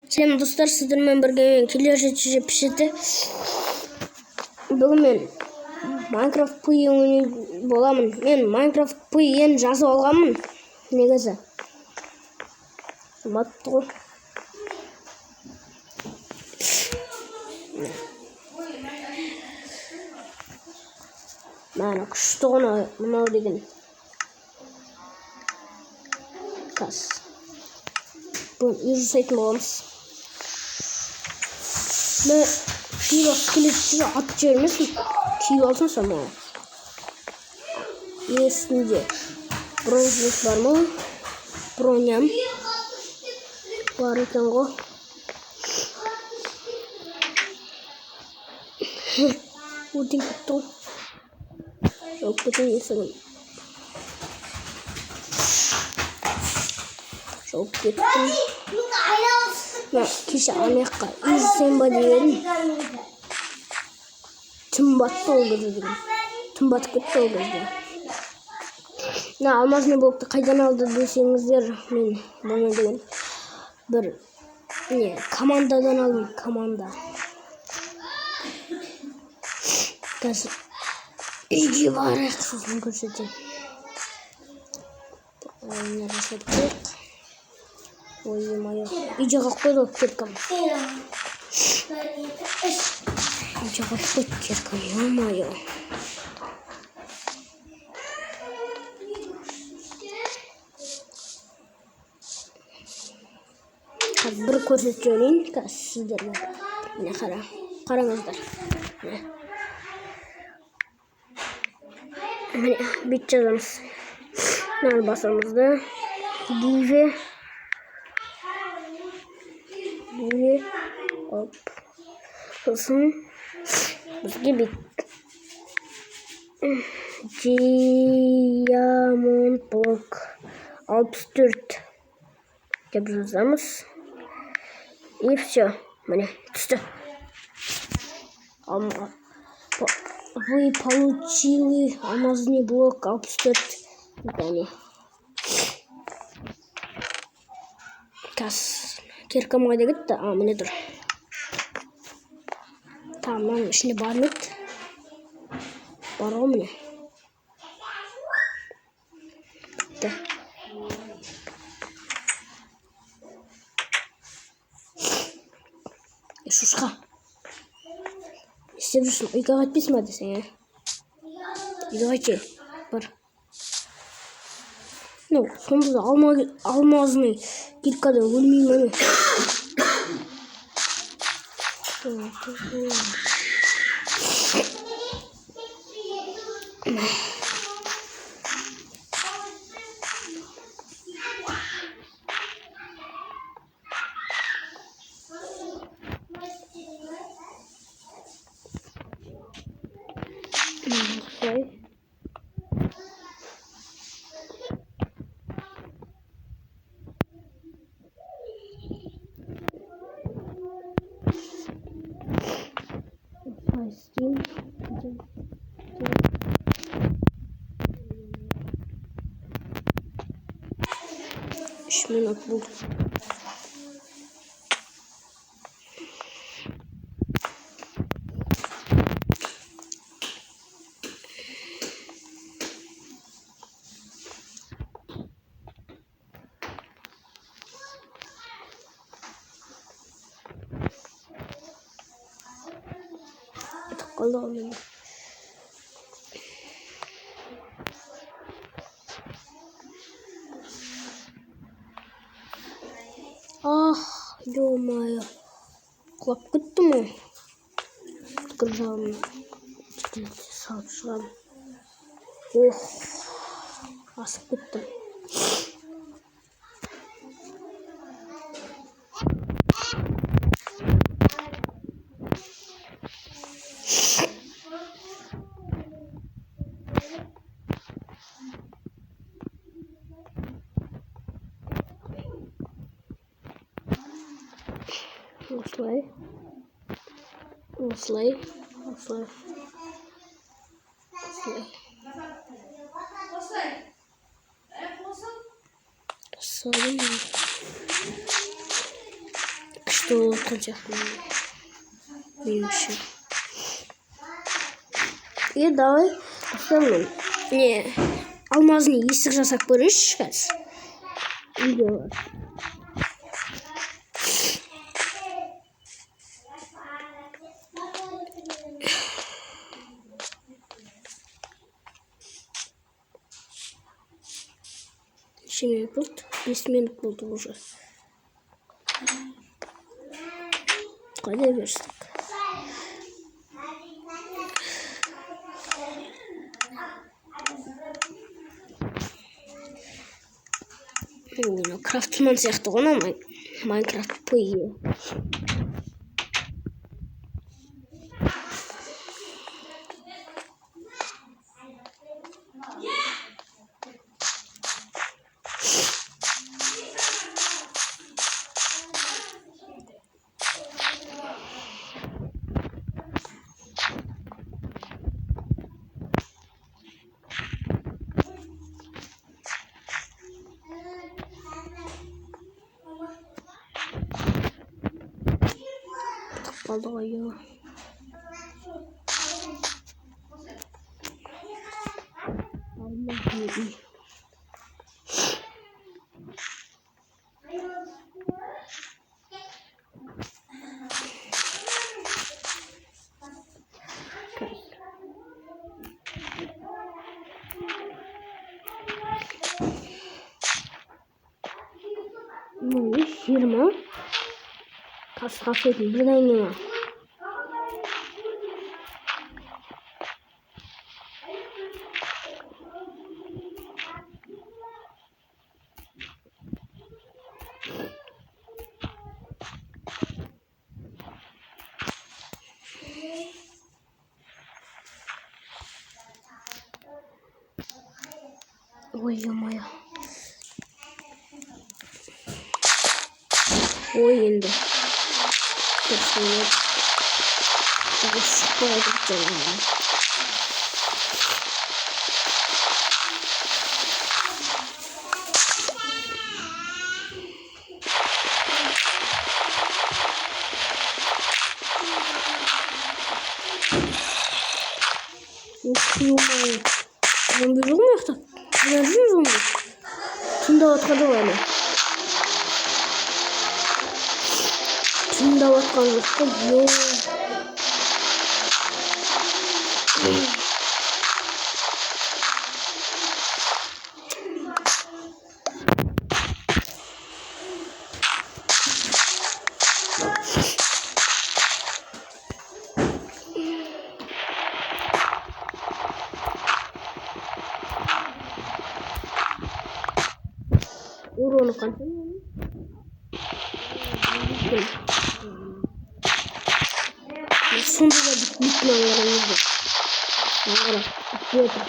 Selam dostlar, sizlerle birlikte Killer Pişirdi. Bugün men Minecraft Puy'un bolamın. Men Minecraft Puy'un жазып алғанмын. Негізі. Маттық. Мәні күшті ғана мынау деген. Тас. Бұл үйір сайтын боламыз. Мен кейіп скелетті атып жібермесін. Кейіп алсын сама. Есінде бронзалық бар ма? Броням бар екен ғой. Өтен кетті ғой. Жоқ кетен есігін. Жоқ кеттім. Кеше анаяққа изсен ба дегенім. Түн батты ол кезде деген. Түн батып кетті ол кезде. Алмазный блокты қайдан алды десеңіздер, мен бұны деген бір командадан алдым, команда. Қазір үйге барайық, сосын көрсетейін. Ойына жасаттық. Ой-ой-ой. Үйдеға қойды кеткім. Үйдеға қойды кеткім, ой-ой-ой. Bir көрсетіп жіберейін сіздерге. Міне қараңыздар. Міне бет жазамыз. Мына басамызды. Give. Оп. Сосын бізге бет. Diamond block 64 деп жазамыз. И все. Мне түсті. Вы получили алмазный блок 64 задание. Тас. Киркам қайда кетті? Міне тұр. Тамам, ішіне бар ма еді? Бар ғой міне. Бітті. Шушқа. Істеп жүрсің, үйге қайтпейсің ба десең, үйге қайтшы, бар. Сонда алмазный киркада өлмей мәне. Üç minut buldum. Allah'ım. Ё-моё. Құлап кетті ме? Түкір жағымын. Салып шығамын. Асып кеттім. Осылай. толыққан сияқты меніңше. Давай бастаймын. Не, алмазын есік жасап көрейінші қазір. Видео бар. Минут болды, 5 минут болды уже. Қайда берістік? Крафтман сияқты ғана Майнкрафт пойы. Kaldı ayı. Allah'ım. Bu iş 20. Kas edin. Buradan yine. Ой, ё-моё. Ой, енді. Көрсінет. Бұл шықпайды жаңағы. Ой, зомби жоқ ма яқта? Мына жүр зомби. Тыңдап атқаны ғой әлі. Тыңдап атқан жоқ қой. Урон қанша? Сонда да бітмейтін аларыңызды. Ағыра, бітті.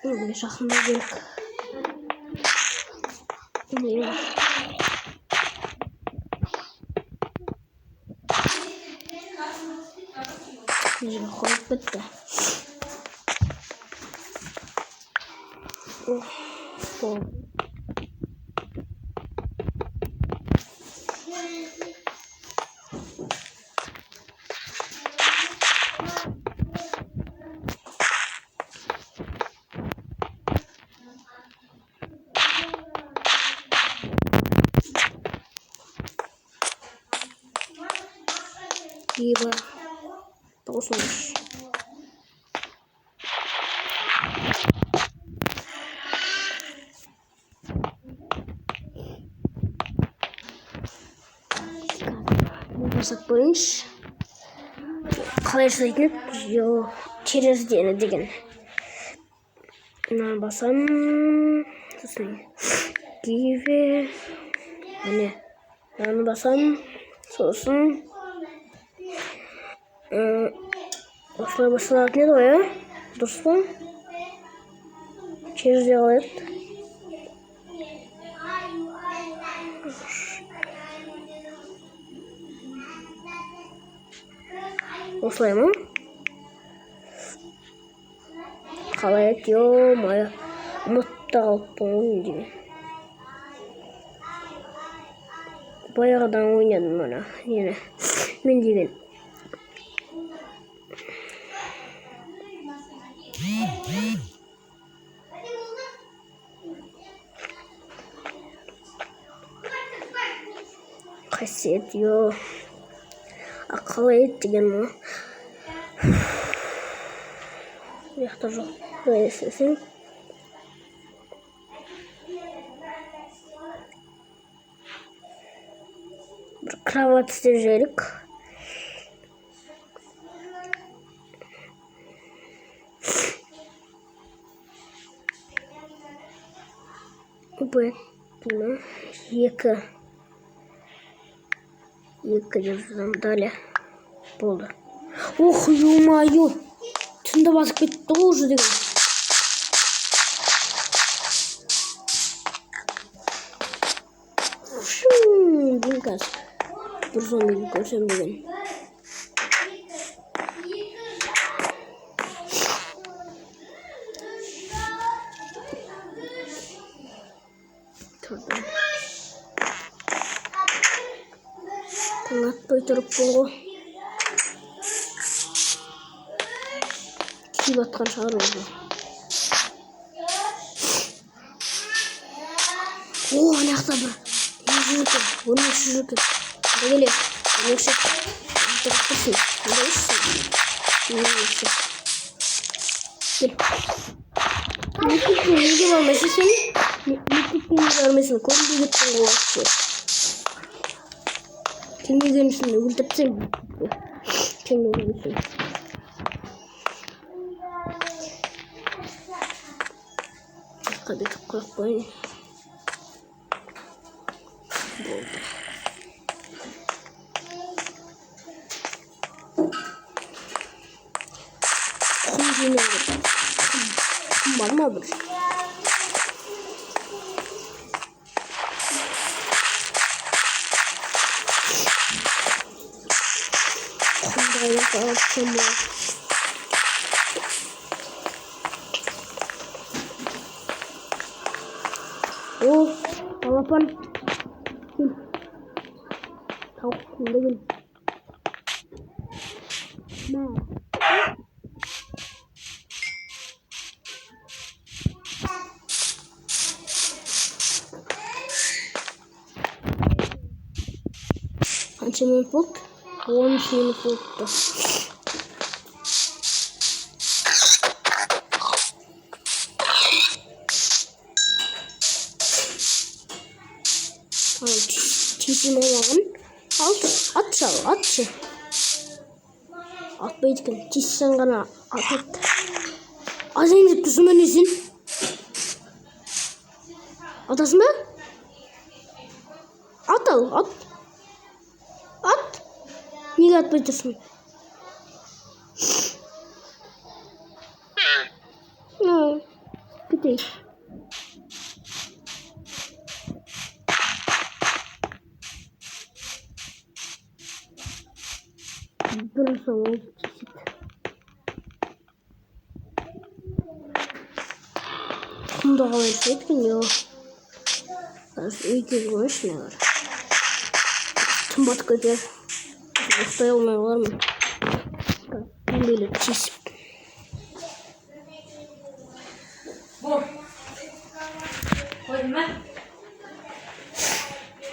Енді жақында келік. Жерге қойып бітті. Либо толсуш. Жасап көрейінші. Қалай жасайтын еді? Через дені деген. Мына басам. Сосын киеве. Міне. Мынаны басам. Сосын осылай басталатын еді ғой, дұрыс па? Через де қалайды. Осылай ма? Қалай еді? Ё-моё. Ұмытып та қалыппын ғой деген. Баяғыдан ойнадым мына. Нені? Мен деген. Қасиет, ё. Қалай еді деген ма? Яқта жоқ. Былай істесең. Бір кровать істеп жіберейік. Бұл деймін. Екі деп жазам. Далее. Болды. Ох, ё-моё. Түнді басып кетті ғой уже деген. Блин, қазір. Бір зомбиді көрсем деген. Тұрдым. Таң атпай тұрыппын ғой. Киіп атқан шығар өзі. О, анақта бір. Өрмекші жүр екен. Келе. Өрмекші. Тұрыппысың. Онда үшсің. Өрмекші. Кел. Мектепке неге бармайсың сен? Мектепке неге бармайсың? Көрінбей кеттің ғой вообще. Келмеген үшін өлтіртсең. Келмеген үшін. Қабетіп қойып қойын. Болды. Құм жинайды. Құм бар ма бір? Құмды аяқ алып шамы. О, балапан. Кел. Тауық құмды кел. Мә. Қанша минут болды? 13 минут болыпты. Тесім олағын. Атшы. Атпайды екен. Тесен ғана атады. Азайын деп тұрсың ба несін? Атасың ба? Ат. Неге атпай тұрсың? Кетейік. Бір соң ол тесет. Құмды қалай тесеткен, ё. Үйде көрші не бар. Түн батып кетер. Ұқтай алмай қалармын. Үйлі тесіп.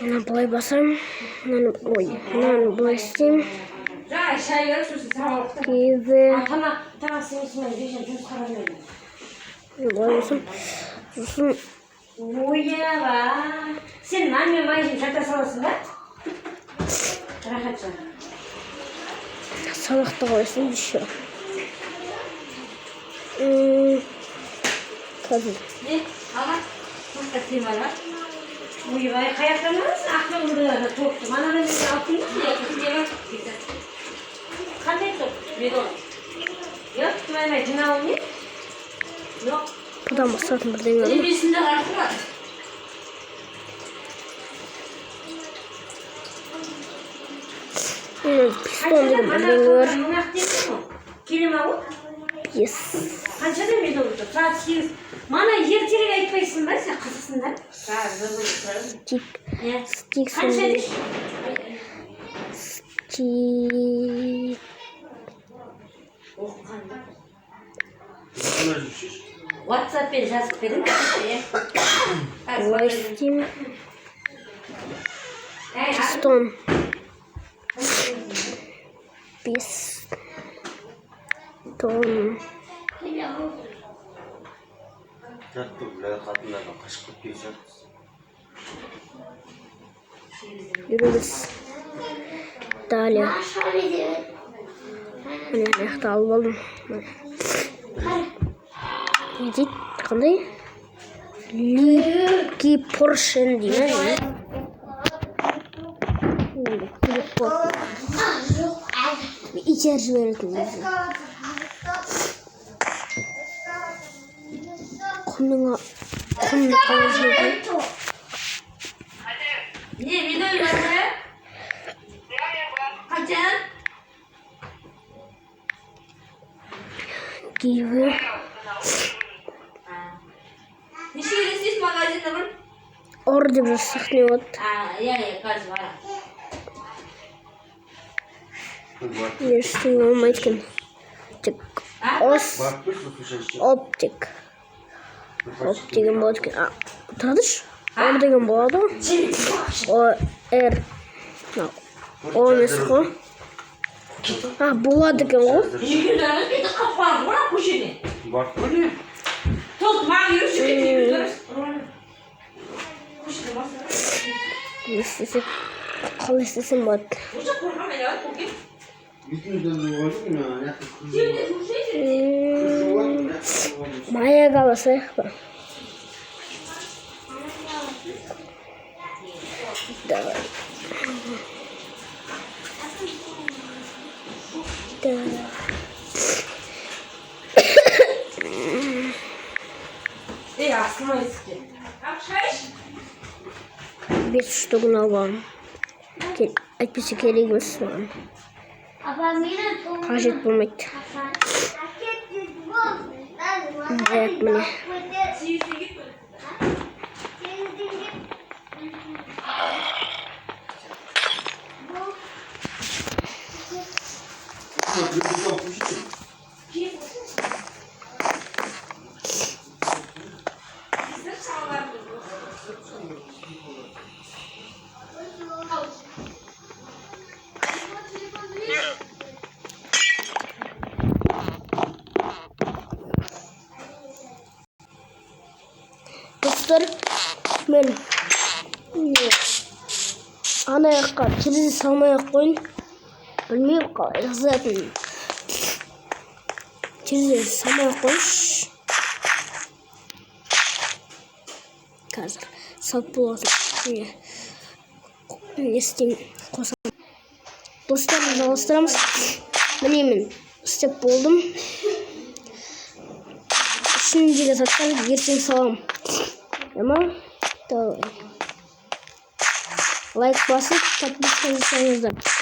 Мына былай басам. Мынаны былай істейм. Кейбі. Былай басам. Сосын. Ойяба. Сен нанмен майжын жата саласың ба? Рахатжан. Салақты қойсын еще. Қазір. Аға, тоқта темір бар. Ойбай, қаяқтанмыз? Ақның ұрдыларға тоқты. Мананы мен алып келмеймін. Қандай топ? Бедон. Yok, кімаймай жинауым не? Жоқ. Бұдан басатын бірдеңе бар ма? Небесінде қарқы бар. Piston деген бірдеңелер. Келем ау? Yes. Қаншада мен oldu? Saat 8. Мана ертерек айтпайсың ба сен қызысыңдар? Стик. Стик. Қанша дейсің? Стик. WhatsApp'пен жазып бердің. Олай істеймін. Piston. Piston. Yürürüz. Далее. Міне аяқты алып алдым. Не дейді? Қандай? Лики Поршен дейді. İçer жіберетін бізді. Құмның қалай Не, видео var. Kaçan? Gibi. Неше елесіз магазинда бар? Orada bir sahne var. Я қазір бар. Ештеңе olmaydı екен. Тек оптик. Оп деген болады екен. Тұрады ш? О деген болады. О, Р. О емес қой. Болады екен ғой. Үйгілері беті қапқан ғой көшеде. Бар көріне. Тоз маған үйірші кетейін. Көшеде басыра. Не істесек, қалай істесем болады. Уже қорғам әлі алып көке. Маяк аласайық па. Давай. Aslında eski. Bir штугын алғам. Әйтпесе керек емес маған. Қажет болмайды. Маяк міне. Dostlar, ben ana yakka kilidi salmaya koyun. Bilmiyorum kalay zaten. Kilidi salmaya koyun. Қазір салып боласың. Не істеймін қосам. Достар, жалғастырамыз. Міне мен істеп болдым. Ішіндегі заттарды ертең салам. Tamam. Давай. Лайк басып, подписывайтесь.